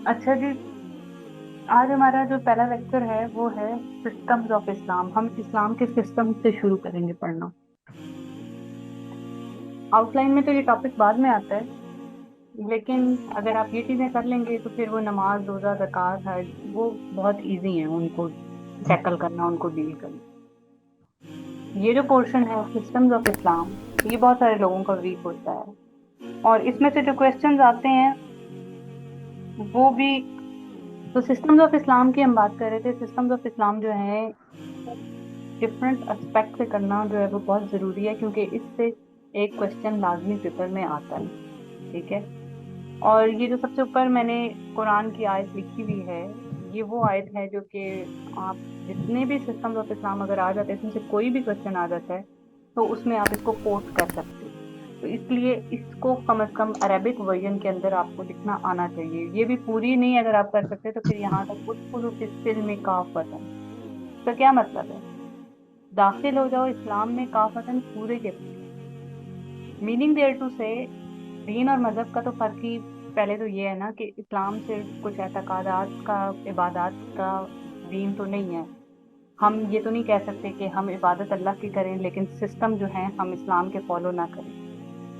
اچھا جی، آج ہمارا جو پہلا لیکچر ہے وہ ہے سسٹمز آف اسلام. ہم اسلام کے سسٹم سے شروع کریں گے پڑھنا. آؤٹ لائن میں تو یہ ٹاپک بعد میں آتا ہے، لیکن اگر آپ یہ چیزیں کر لیں گے تو پھر وہ نماز، روزہ، زکوٰۃ، حج وہ بہت ایزی ہیں ان کو ٹیکل کرنا، ان کو ڈیل کرنا. یہ جو پورشن ہے سسٹمز آف اسلام، یہ بہت سارے لوگوں کا ویک ہوتا ہے، اور اس میں سے جو کوشچنز آتے ہیں وہ بھی. تو سسٹمز آف اسلام کی ہم بات کر رہے تھے. سسٹمز آف اسلام جو ہے ڈفرینٹ اسپیکٹ سے کرنا جو ہے وہ بہت ضروری ہے، کیونکہ اس سے ایک کوشچن لازمی پیپر میں آتا ہے. ٹھیک ہے. اور یہ جو سب سے اوپر میں نے قرآن کی آیت لکھی ہوئی ہے، یہ وہ آیت ہے جو کہ آپ جتنے بھی سسٹمز آف اسلام اگر آ جاتے ہیں، اس میں سے کوئی بھی کوشچن آ جاتا ہے تو اس میں آپ اس کو کوٹ کر سکتے. تو اس لیے اس کو کم از کم عربک ورژن کے اندر آپ کو لکھنا آنا چاہیے. یہ بھی پوری نہیں اگر آپ کر سکتے تو پھر یہاں تک ادخلوا فی السلم کافۃ. اس کا کیا مطلب ہے؟ داخل ہو جاؤ اسلام میں کافتاً، پورے کے پورے. میننگ دیئر ٹو سے دین اور مذہب کا تو فرق ہی پہلے تو یہ ہے نا کہ اسلام صرف کچھ اعتقادات کا، عبادات کا دین تو نہیں ہے. ہم یہ تو نہیں کہہ سکتے کہ ہم عبادت اللہ کی کریں لیکن سسٹم جو ہے ہم اسلام کے فالو نہ کریں.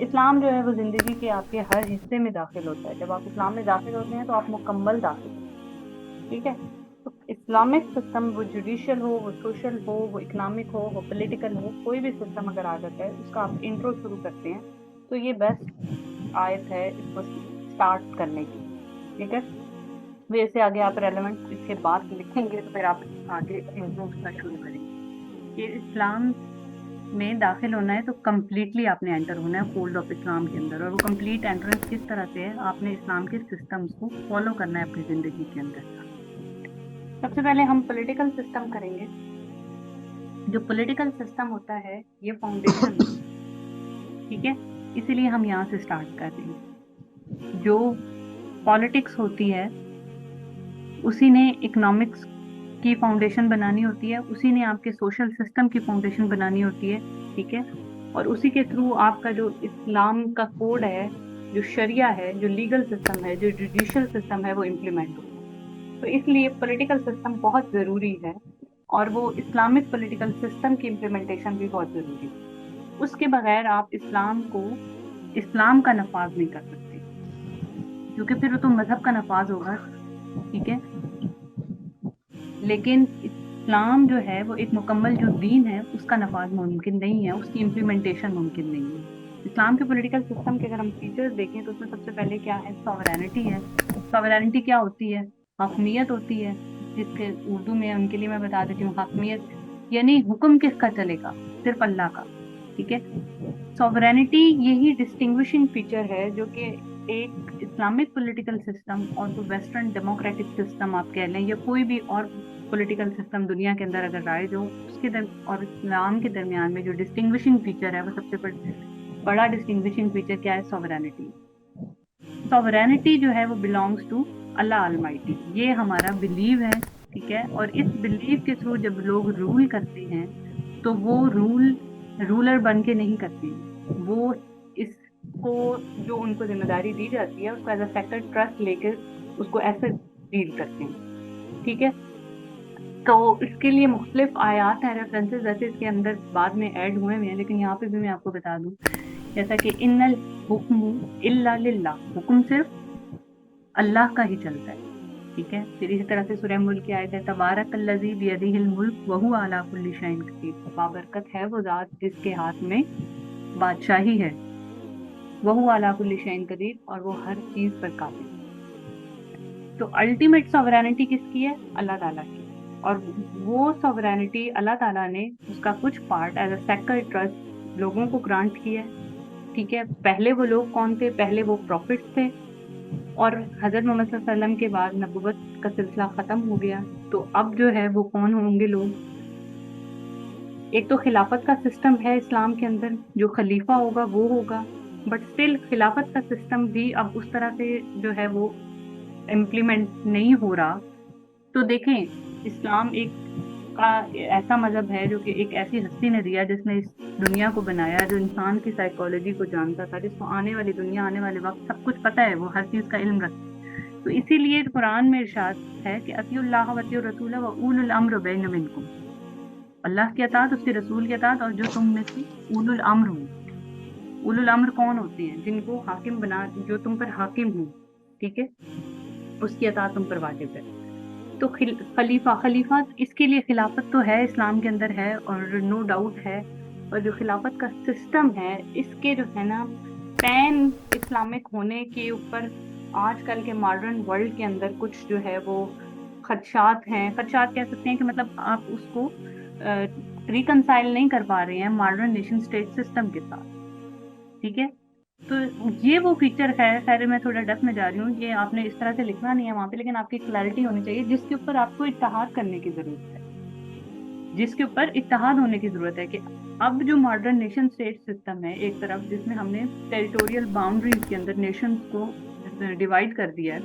اسلام جو ہے وہ زندگی کے آپ کے ہر حصے میں داخل ہوتا ہے. جب آپ اسلام میں داخل ہوتے ہیں تو آپ مکمل داخل ہوتے ہیں. ٹھیک ہے. تو اسلامک سسٹم، وہ جوڈیشل ہو، وہ سوشل ہو، وہ اکنامک ہو، وہ پولیٹیکل ہو، کوئی بھی سسٹم اگر آ جاتا ہے اس کا آپ انٹرو شروع کرتے ہیں تو یہ بیسٹ آیت ہے اس کو اسٹارٹ کرنے کی. ٹھیک ہے. ویسے آگے آپ ریلیونٹ اس کے بعد لکھیں گے تو پھر آپ آگے انٹرو کا شروع کریں گے. یہ اسلام میں داخل ہونا ہے تو کمپلیٹلی آپ نے انٹر ہونا ہے فولڈ آف اسلام کے اندر. اور وہ کمپلیٹ انٹرنس کس طرح سے ہے؟ آپ نے اسلام کے سسٹمز کو فالو کرنا ہے اپنی زندگی کے اندر. سب سے پہلے ہم پولیٹیکل سسٹم کریں گے. جو پولیٹیکل سسٹم ہوتا ہے یہ فاؤنڈیشن. ٹھیک ہے. اسی لیے ہم یہاں سے اسٹارٹ کر رہے ہیں. جو پالیٹکس ہوتی ہے اسی نے اکنامکس کی فاؤنڈیشن بنانی ہوتی ہے، اسی نے آپ کے سوشل سسٹم کی فاؤنڈیشن بنانی ہوتی ہے. ٹھیک ہے. اور اسی کے تھرو آپ کا جو اسلام کا کوڈ ہے، جو شریعہ ہے، جو لیگل سسٹم ہے، جو جوڈیشل سسٹم ہے وہ امپلیمنٹ ہوتا ہے. تو اس لیے پولیٹیکل سسٹم بہت ضروری ہے، اور وہ اسلامک پولیٹیکل سسٹم کی امپلیمنٹیشن بھی بہت ضروری ہے. اس کے بغیر آپ اسلام کو، اسلام کا نفاذ نہیں کر سکتے، کیونکہ پھر وہ تو مذہب کا نفاذ ہوگا. ٹھیک ہے. لیکن اسلام جو ہے وہ ایک مکمل جو دین ہے اس کا نفاذ ممکن نہیں ہے، اس کی امپلیمنٹیشن ممکن نہیں ہے. اسلام کے پولیٹیکل سسٹم کے اگر ہم فیچرز دیکھیں تو اس میں سب سے پہلے کیا ہے؟ ساورینٹی ہے. ساورینٹی کیا ہوتی ہے؟ حاکمیت ہوتی ہے، جس کے اردو میں ان کے لیے میں بتا دیتی ہوں. حاکمیت یعنی حکم کس کا چلے گا؟ صرف اللہ کا. ٹھیک ہے. ساورینٹی یہی ڈسٹنگوشنگ فیچر ہے جو کہ ایک اسلامک پولیٹیکل سسٹم اور جو ویسٹرن ڈیموکریٹک سسٹم آپ کہہ لیں یا کوئی بھی اور پولیٹیکل سسٹم دنیا کے اندر اگر رائج ہو، اس کے اور اسلام کے درمیان میں جو ڈسٹنگوشنگ فیچر ہے وہ سب سے بڑا ڈسٹنگوشنگ فیچر کیا ہے؟ ساورینٹی. ساورینٹی جو ہے وہ بلانگس ٹو اللہ المائٹی. یہ ہمارا بلیو ہے. ٹھیک ہے. اور اس بلیو کے تھرو جب لوگ رول کرتے ہیں تو وہ رولر بن کے نہیں کرتے ہیں، وہ اس کو جو ان کو ذمہ داری دی جاتی ہے اس کو ایز اے سیکرڈ ٹرسٹ لے کے اس کو ایسے ڈیل کرتے ہیں. ٹھیک ہے. تو اس کے لیے مختلف آیات ہیں، ریفرنسز ایسے اس کے اندر بعد میں ایڈ ہوئے ہیں، لیکن یہاں پہ بھی میں آپ کو بتا دوں جیسا کہ ان الحکم الا للہ، حکم صرف اللہ کا ہی چلتا ہے. ٹھیک ہے. پھر اسی طرح سے سورہ ملک کی آیت ہے تبارک الذی بیدہ الملک وہو علی کل شیء قدیر. بابرکت ہے وہ ذات جس کے ہاتھ میں بادشاہی ہے، وہو علی کل شیء قدیر، اور وہ ہر چیز پر قادر. تو الٹیمیٹ ساورینٹی کس کی ہے؟ اللہ تعالیٰ کی. اور وہ ساورینٹی اللہ تعالیٰ نے اس کا کچھ part as a sacred trust لوگوں کو گرانٹ کیا ہے. ٹھیک ہے. پہلے وہ لوگ کون تھے؟ پہلے وہ پروفٹس تھے، اور حضرت محمد صلی اللہ علیہ وسلم کے بعد نبوت کا سلسلہ ختم ہو گیا. تو اب جو ہے وہ کون ہوں گے لوگ؟ ایک تو خلافت کا سسٹم ہے اسلام کے اندر، جو خلیفہ ہوگا وہ ہوگا، بٹ اسٹل خلافت کا سسٹم بھی اب اس طرح سے جو ہے وہ امپلیمنٹ نہیں ہو رہا. تو دیکھیں اسلام ایک کا ایسا مذہب ہے جو کہ ایک ایسی ہستی نے دیا جس نے اس دنیا کو بنایا، جو انسان کی سائیکالوجی کو جانتا تھا، جس کو آنے والی دنیا، آنے والے وقت سب کچھ پتا ہے، وہ ہر چیز کا علم رکھتا ہے. تو اسی لیے قرآن میں ارشاد ہے کہ اطیعوا اللہ و اطیعوا الرسول و اولو الامر بین منکم، اللہ کی اطاعت، اس کے رسول کی اطاعت، اور جو تم میں سے اولو الامر ہوں۔ اولو الامر کون ہوتے ہیں؟ جن کو حاکم بنا، جو تم پر حاکم ہوں، ٹھیک ہے، اس کی اطاعت تم پر واجب ہے۔ تو خلیفہ اس کے لیے خلافت تو ہے، اسلام کے اندر ہے اور نو ڈاؤٹ ہے، اور جو خلافت کا سسٹم ہے اس کے جو ہے نا پین اسلامک ہونے کے اوپر آج کل کے ماڈرن ورلڈ کے اندر کچھ جو ہے وہ خدشات ہیں، خدشات کہہ سکتے ہیں کہ مطلب آپ اس کو ریکنسائل نہیں کر پا رہے ہیں ماڈرن نیشن اسٹیٹ سسٹم کے ساتھ، ٹھیک ہے۔ تو یہ وہ فیچر ہے، خیر میں تھوڑا ڈف میں جا رہی ہوں، یہ آپ نے اس طرح سے لکھنا نہیں ہے وہاں پہ، لیکن آپ کی کلیئرٹی ہونی چاہیے جس کے اوپر آپ کو اتحاد کرنے کی ضرورت ہے، جس کے اوپر اتحاد ہونے کی ضرورت ہے کہ اب جو ماڈرن نیشن اسٹیٹ سسٹم ہے ایک طرف، جس میں ہم نے ٹیریٹوریل باؤنڈریز کے اندر نیشنز کو ڈیوائڈ کر دیا ہے،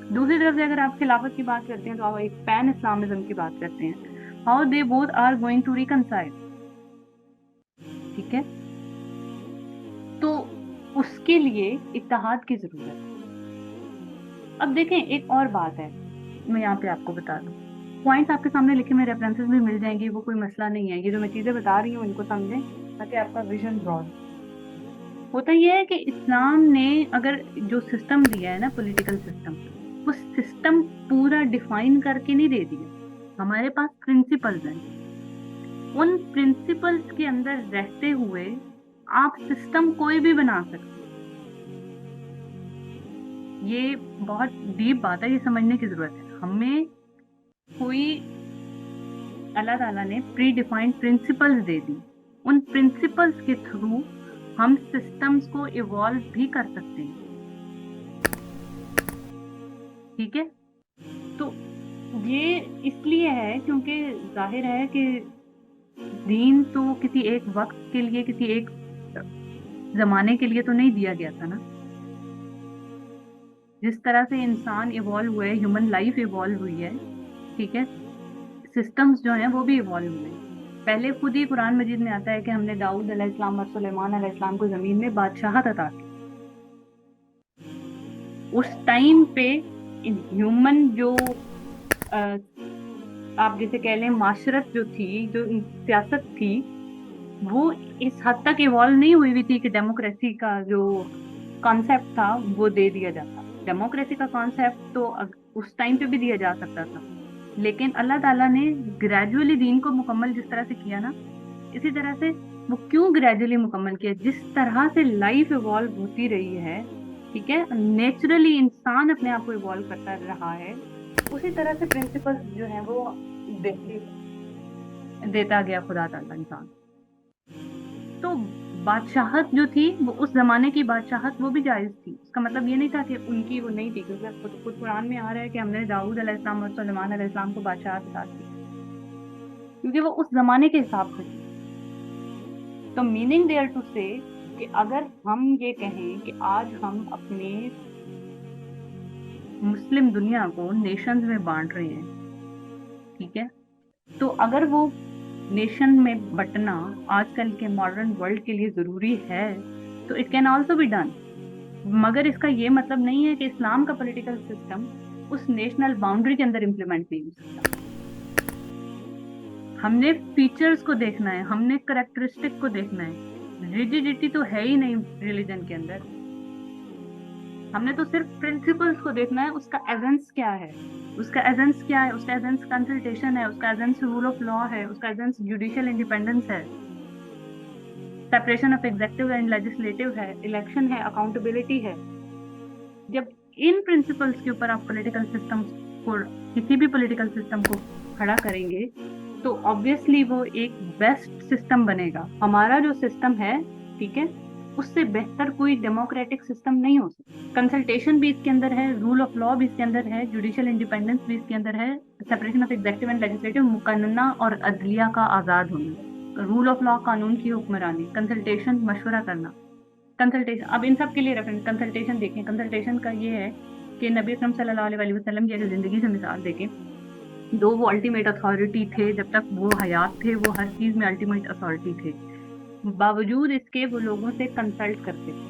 دوسری طرف سے اگر آپ خلافت کی بات کرتے ہیں تو آپ ایک پین اسلامزم کی بات کرتے ہیں، how they both are going to reconcile, ٹھیک ہے۔ تو اس کے لیے اتحاد کی ضرورت ہے۔ اب دیکھیں ایک اور بات ہے، میں یہاں پہ آپ کو بتا دوں، پوائنٹس آپ کے سامنے لکھے میں ریفرنسز بھی مل جائیں گی، وہ کوئی مسئلہ نہیں ہے، یہ جو میں چیزیں بتا رہی ہوں ان کو سمجھیں تاکہ آپ کا ویژن براڈ ہوتا۔ یہ ہے کہ اسلام نے اگر جو سسٹم دیا ہے نا پولیٹیکل سسٹم، وہ سسٹم پورا ڈیفائن کر کے نہیں دے دیا، ہمارے پاس پرنسپلز ہیں، ان پرنسپلز کے اندر رہتے ہوئے آپ سسٹم کوئی بھی بنا سکتے، یہ بہت ڈیپ بات ہے، یہ سمجھنے کی ضرورت ہے۔ ہمیں کوئی اللہ تعالیٰ نے پری ڈیفائنڈ پرنسپلز دے دی، ان پرنسپلز کے تھرو ہم سسٹمز کو ایوالو بھی کر سکتے ہیں، ٹھیک ہے۔ تو یہ اس لیے ہے کیونکہ ظاہر ہے کہ دین تو کسی ایک وقت کے لیے، کسی ایک زمانے کے لیے تو نہیں دیا گیا تھا نا، جس طرح سے انسان ایوالو ہوئے، ہیومن لائف ایوالو ہوئی ہے، ٹھیک ہے، سسٹمز جو ہیں وہ بھی ایوالو ہوئے ہیں۔ پہلے خود ہی قرآن مجید میں آتا ہے کہ ہم نے داؤد علیہ السلام اور سلیمان علیہ السلام کو زمین میں بادشاہت عطا کی، اس ٹائم پہ ہیومن جو آپ جیسے کہہ لیں معاشرت جو تھی، جو سیاست تھی، وہ اس حد تک ایوالو نہیں ہوئی ہوئی تھی کہ ڈیموکریسی کا جو کانسیپٹ تھا وہ دے دیا جاتا۔ ڈیموکریسی کا کانسیپٹ تو اس ٹائم پہ بھی دیا جا سکتا تھا، لیکن اللہ تعالیٰ نے گریجولی دین کو مکمل جس طرح سے کیا نا، اسی طرح سے وہ کیوں گریجولی مکمل کیا، جس طرح سے لائف ایوالو ہوتی رہی ہے، ٹھیک ہے، نیچرلی انسان اپنے آپ کو ایوالو کرتا رہا ہے، اسی طرح سے پرنسپل جو ہیں وہ دیتا گیا خدا تعالیٰ انسان۔ تو بادشاہت جو تھی وہ اس زمانے کی بادشاہت وہ بھی جائز تھی، اس کا مطلب یہ نہیں تھا کہ ان کی وہ نہیں تھی، کیونکہ خود قرآن میں آ رہا ہے کہ ہم نے داؤد علیہ السلام اور سلیمان علیہ السلام کو بادشاہت عطا کی، کیونکہ وہ اس زمانے کے حساب سے تھی۔ تو میننگ دیئر ٹو سے کہ اگر ہم یہ کہیں کہ آج ہم اپنے مسلم دنیا کو نیشنز میں بانٹ رہے ہیں، ٹھیک ہے، تو اگر وہ نیشن میں بٹنا آج کل کے ماڈرن ورلڈ کے لیے ضروری ہے تو it can also be done, مگر اس کا یہ مطلب نہیں ہے کہ اسلام کا پولیٹیکل سسٹم اس نیشنل باؤنڈری کے اندر امپلیمنٹ نہیں ہو سکتا۔ ہم نے فیچرز کو دیکھنا ہے، ہم نے کریکٹرسٹک کو دیکھنا ہے، ریجیڈیٹی تو ہے ہی نہیں ریلیجن کے اندر، ہم نے تو صرف پرنسپلز کو دیکھنا ہے، اس کا ایسنس کیا ہے، اس کا ایسنس کیا ہے، اس کا ایسنس کنسلٹیشن ہے، اس کا ایسنس رول آف لا ہے، اس کا ایسنس جوڈیشل انڈیپینڈنس ہے، separation of executive and legislative ہے، الیکشن ہے، اکاؤنٹیبلٹی ہے۔ جب ان پرنسپلز کے اوپر آپ پولیٹیکل سسٹم کو، کسی بھی پولیٹیکل سسٹم کو کھڑا کریں گے تو آبویسلی وہ ایک بیسٹ سسٹم بنے گا۔ ہمارا جو سسٹم ہے، ٹھیک ہے، اس سے بہتر کوئی ڈیموکریٹک سسٹم نہیں ہو سکتا۔ کنسلٹیشن بھی اس کے اندر ہے، رول آف لا بھی اس کے اندر ہے، جوڈیشل انڈیپینڈنس بھی اس کے اندر ہے، separation of executive and legislative, مقننہ اور عدلیہ کا آزاد ہونا، رول آف لا قانون کی حکمرانی، کنسلٹیشن مشورہ کرنا، کنسلٹیشن۔ اب ان سب کے لیے ریفرنس کنسلٹیشن دیکھیں، کنسلٹیشن کا یہ ہے کہ نبی اکرم صلی اللہ علیہ وسلم کی اگر زندگی سے مثال دیکھیں، وہ الٹیمیٹ اتھارٹی تھے، جب تک وہ حیات تھے وہ ہر چیز میں الٹیمیٹ اتھارٹی تھے، باوجود اس کے وہ لوگوں سے کنسلٹ کرتے تھے،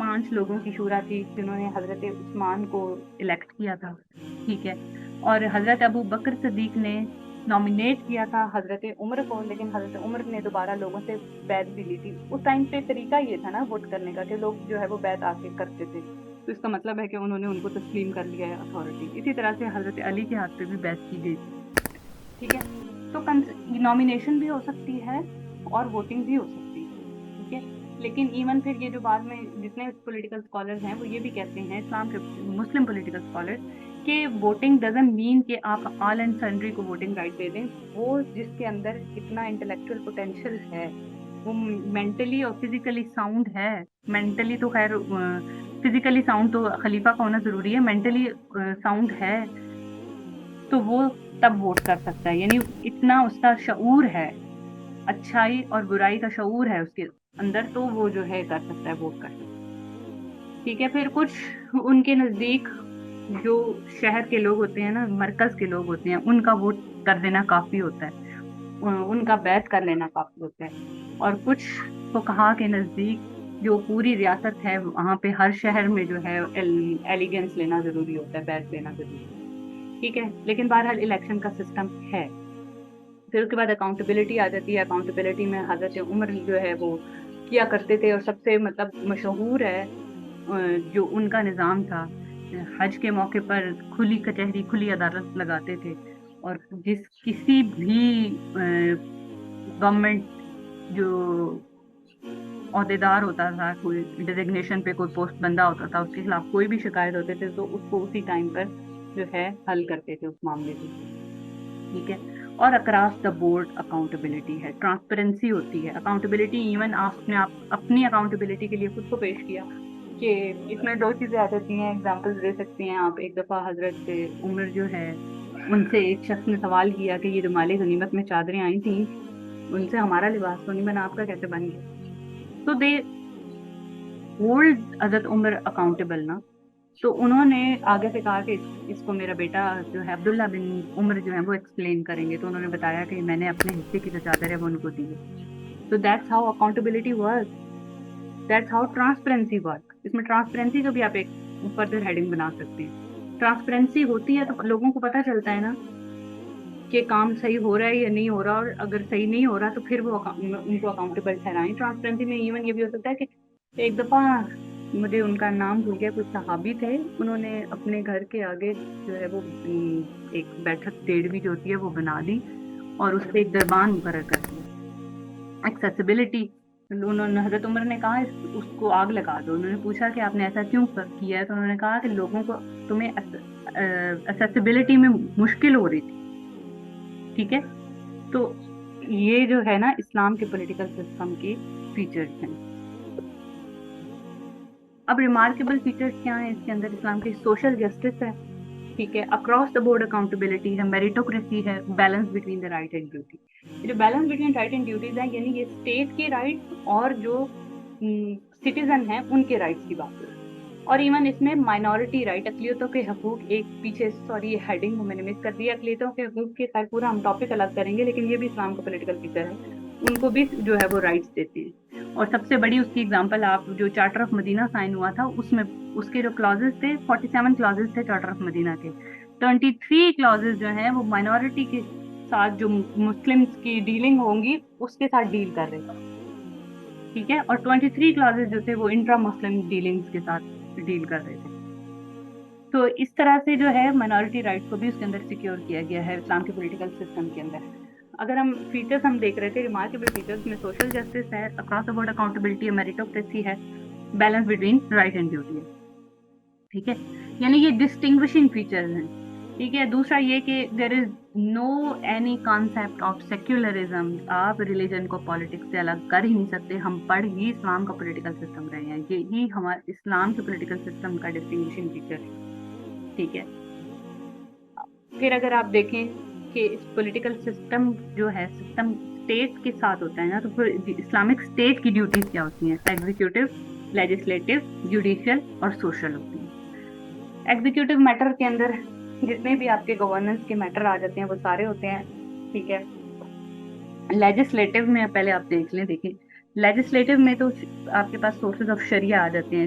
5 لوگوں کی شورا تھی جنہوں نے حضرت عثمان کو الیکٹ کیا تھا، ٹھیک ہے، اور حضرت ابو بکر صدیق نے نامینیٹ کیا تھا حضرت عمر کو، لیکن حضرت عمر نے دوبارہ لوگوں سے بیعت بھی لی تھی۔ اس ٹائم پہ طریقہ یہ تھا نا ووٹ کرنے کا کہ لوگ جو ہے وہ بیعت آ کے کرتے تھے، تو اس کا مطلب ہے کہ انہوں نے ان کو تسلیم کر لیا ہے اتھارٹی۔ اسی طرح سے حضرت علی کے ہاتھ پہ بھی بیعت کی گئی تھی، ٹھیک ہے۔ تو نامینیشن بھی ہو سکتی ہے اور ووٹنگ بھی ہو سکتی ہے، ٹھیک ہے، لیکن ایون پھر یہ جو بعد میں جتنے پولیٹیکل اسکالرز ہیں وہ یہ بھی کہتے ہیں، اسلام کے مسلم پولیٹیکل اسکالرز، کہ ووٹنگ ڈزنٹ مین کہ آپ آل اینڈ سنڈری کو ووٹنگ رائٹ دے دیں۔ وہ جس کے اندر اتنا انٹلیکچوئل پوٹینشیل ہے، وہ مینٹلی اور فزیکلی ساؤنڈ ہے، مینٹلی تو خیر فزیکلی ساؤنڈ تو خلیفہ کا ہونا ضروری ہے، مینٹلی ساؤنڈ ہے تو وہ تب ووٹ کر سکتا ہے، یعنی اتنا اس کا شعور ہے، اچھائی اور برائی کا شعور ہے اس کے اندر، تو وہ جو ہے کر سکتا ہے، ووٹ کر سکتا ہے، ٹھیک ہے۔ پھر کچھ ان کے نزدیک جو شہر کے لوگ ہوتے ہیں نا، مرکز کے لوگ ہوتے ہیں، ان کا ووٹ کر دینا کافی ہوتا ہے، ان کا بیعت کر لینا کافی ہوتا ہے، اور کچھ فقہا کے نزدیک جو پوری ریاست ہے وہاں پہ ہر شہر میں جو ہے ایلیگنس لینا ضروری ہوتا ہے، بیعت لینا ضروری ہوتا ہے، ٹھیک ہے، لیکن بہرحال الیکشن کا سسٹم ہے۔ پھر اس کے بعد اکاؤنٹیبلٹی آ جاتی ہے۔ اکاؤنٹیبلٹی میں حضرت عمر جو ہے وہ کیا کرتے تھے، اور سب سے مطلب مشہور ہے جو ان کا نظام تھا، حج کے موقع پر کھلی کچہری کھلی عدالت لگاتے تھے، اور جس کسی بھی گورنمنٹ جو عہدیدار ہوتا تھا، کوئی ڈیزگنیشن پہ کوئی پوسٹ بندہ ہوتا تھا، اس کے خلاف کوئی بھی شکایت ہوتے تھے تو اس کو اسی ٹائم پر جو ہے حل کرتے تھے اس معاملے کو، ٹھیک ہے۔ اور اکراس دا بورڈ اکاؤنٹیبلٹی ہے، ٹرانسپیرنسی ہوتی ہے، اکاؤنٹیبلٹی ایون آپ نے اپنی اکاؤنٹیبلٹی کے لیے خود کو پیش کیا، کہ اس میں 2 چیزیں آ جاتی ہیں، اگزامپل دے سکتی ہیں آپ۔ ایک دفعہ حضرت عمر جو ہے ان سے ایک شخص نے سوال کیا کہ یہ جو مال غنیمت میں چادریں آئی تھیں ان سے ہمارا لباس تو نہیں بنا، آپ کا کیسے بن گیا؟ تو دے ہولڈ حضرت عمر اکاؤنٹیبل نا، تو انہوں نے آگے سے کہا کہ اس کو میرا بیٹا جو ہے عبداللہ بن عمر جو ہے وہ ایکسپلین کریں گے، تو انہوں نے بتایا کہ میں نے اپنے حصے کی جو چادر ہے وہ ان کو دی ہے۔ تو that's how accountability work, that's how transparency work. اس میں ٹرانسپیرنسی کو بھی آپ ایک فردر ہیڈنگ بنا سکتے ہیں۔ ٹرانسپیرنسی ہوتی ہے تو لوگوں کو پتہ چلتا ہے نا کہ کام صحیح ہو رہا ہے یا نہیں ہو رہا، اور اگر صحیح نہیں ہو رہا تو پھر وہ ان کو اکاؤنٹیبل ٹھہرائیں۔ ٹرانسپیرنسی میں ایون یہ بھی ہو سکتا ہے کہ ایک دفعہ مجھے ان کا نام بھول گیا، کچھ صحابی تھے، انہوں نے اپنے گھر کے آگے جو ہے وہ ایک بیٹھک ٹیڑھ جو ہوتی ہے وہ بنا دی، اور اس پہ ایک دربان مقرر کر دیا۔ ایکسیسیبلٹی، انہوں نے حضرت عمر نے کہا اس کو آگ لگا دو۔ انہوں نے پوچھا کہ آپ نے ایسا کیوں کیا ہے، تو انہوں نے کہا کہ لوگوں کو تمہیں ایکسیسیبلٹی میں مشکل ہو رہی تھی، ٹھیک ہے۔ تو یہ جو ہے نا اسلام کے پولیٹیکل سسٹم کے فیچرز ہیں۔ اب ریمارکیبل فیچرز کیا ہیں اس کے اندر؟ اسلام کی سوشل جسٹس ہے، ٹھیک ہے، اکراس دا بورڈ اکاؤنٹیبلٹی ہے، میریٹوکریسی ہے، balance between the right and duty. یہ جو balance between right and duties ہے، یعنی یہ اسٹیٹ کے رائٹس اور جو سٹیزن ہیں ان کے رائٹس کی بات ہے، اور ایون اس میں مائنورٹی رائٹ، اقلیتوں کے حقوق، ایک پیچھے سوری یہ ہیڈنگ میں نے مس کر دیا، اقلیتوں کے حقوق کے خیر پورا ہم ٹاپک الگ کریں گے، لیکن یہ بھی اسلام کا پولیٹیکل فیچر ہے، ان کو بھی جو ہے وہ رائٹس دیتے ہیں۔ اور سب سے بڑی اس کی اگزامپل آپ جو چارٹر آف مدینہ سائن ہوا تھا اس میں اس کے جو کلازز تھے 47 کلازز تھے چارٹر آف مدینہ کے، 23 کلازز جو ہیں وہ مائنورٹی کے ساتھ جو مسلمس کی ڈیلنگ ہوں گی اس کے ساتھ ڈیل کر رہے تھے، ٹھیک ہے، اور 23 کلازز جو تھے وہ انٹرا مسلم ڈیلنگز کے ساتھ ڈیل کر رہے تھے۔ تو اس طرح سے جو ہے مائنورٹی رائٹس کو بھی اس کے اندر سیکیور کیا گیا ہے اسلام کے پولیٹیکل سسٹم کے اندر۔ اگر ہم فیچرز ہم دیکھ رہے تھے، ریمارکیبل فیچرز میں سوشل جسٹس ہے، اکراس دا بورڈ اکاؤنٹیبلٹی ہے، میریٹوکریسی ہے، balance between right and duty ہے، ٹھیک ہے، یعنی یہ ڈسٹنگوشنگ فیچرز ہیں، ٹھیک ہے۔ دوسرا یہ کہ دیر از know any concept of secularism, آپ ریلیجن کو پالیٹکس سے الگ کر ہی نہیں سکتے، ہم پڑھ ہی اسلام کا پولیٹیکل سسٹم رہے ہیں، یہی ہمارے اسلام کے پولیٹیکل سسٹم کا ڈسٹنگوشنگ فیچر ہے، ٹھیک ہے۔ پھر اگر آپ دیکھیں کہ اس پولیٹیکل سسٹم جو ہے سسٹم اسٹیٹ کے ساتھ ہوتا ہے نا، تو پھر اسلامک اسٹیٹ کی ڈیوٹیز کیا ہوتی ہیں؟ ایگزیکیوٹیو، لیجسلیٹو، جوڈیشل اور سوشل ہوتی ہیں۔ ایگزیکیوٹیو میٹر کے اندر جتنے بھی آپ کے گورننس کے میٹر آ جاتے ہیں وہ سارے ہوتے ہیں، ٹھیک ہے۔ لیجسلیٹو میں پہلے آپ دیکھیں لیجسلیٹو میں تو آپ کے پاس سورسز آف شریعہ آ جاتے ہیں،